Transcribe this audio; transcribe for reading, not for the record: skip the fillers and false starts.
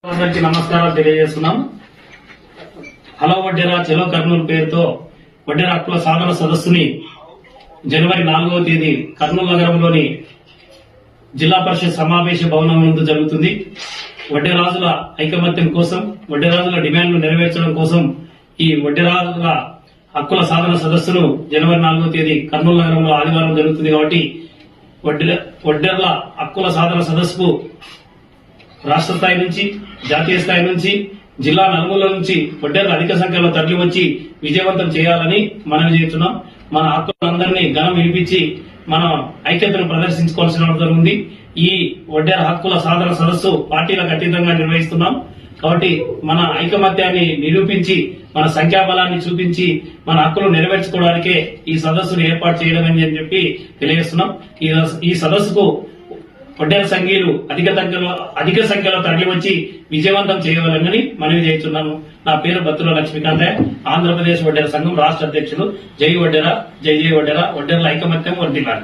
అందరికీ నమస్కారాలు తెలియజేస్తున్నాం. హలో వడ్డెర చెలో కర్నూలు పేరుతో వడ్డెర హక్కుల సాధన సదస్సుని జనవరి 4వ తేదీ కర్నూలు నగరంలోని జిల్లా పరిషత్ సమావేశ భవనం ముందు జరుగుతుంది. వడ్డెరాజుల ఐకమత్యం కోసం, వడ్డెరాజుల డిమాండ్లు నెరవేర్చడం కోసం ఈ వడ్డెరాజుల హక్కుల సాధన సదస్సును జనవరి 4వ తేదీ కర్నూలు నగరంలో ఆదివారం జరుగుతుంది. కాబట్టి వడ్డెర్ల హక్కుల సాధన సదస్సుకు రాష్ట్ర స్థాయి నుంచి, జాతీయ స్థాయి నుంచి, జిల్లా నలుమూల నుంచి వడ్డెర్లు అధిక సంఖ్యలో తరలి వచ్చి విజయవంతం చేయాలని మనవి చేస్తున్నాం. మన హక్కులందరినీ ఘనం వినిపించి మనం ఐక్యతను ప్రదర్శించుకోవాల్సిన అవసరం ఉంది. ఈ వడ్డెర హక్కుల సాధన సదస్సు పార్టీలకు అతీతంగా నిర్వహిస్తున్నాం. కాబట్టి మన ఐకమత్యాన్ని నిరూపించి, మన సంఖ్యాబలాన్ని చూపించి మన హక్కులు నెరవేర్చుకోవడానికే ఈ సదస్సును ఏర్పాటు చేయడం అని చెప్పి తెలియజేస్తున్నాం. ఈ సదస్సుకు వడ్డెర సంఘీయులు అధిక సంఖ్యలో తరలి వచ్చి విజయవంతం చేయవాలని మనవి చేస్తున్నాము. నా పేరు బత్తుల లక్ష్మీకాంతయ్య, ఆంధ్రప్రదేశ్ వడ్డెర సంఘం రాష్ట్ర అధ్యక్షులు. జై వడ్డెర, జై జై వడ్డెర. వడ్డెరల ఐకమత్యం వర్ధిల్లాలి.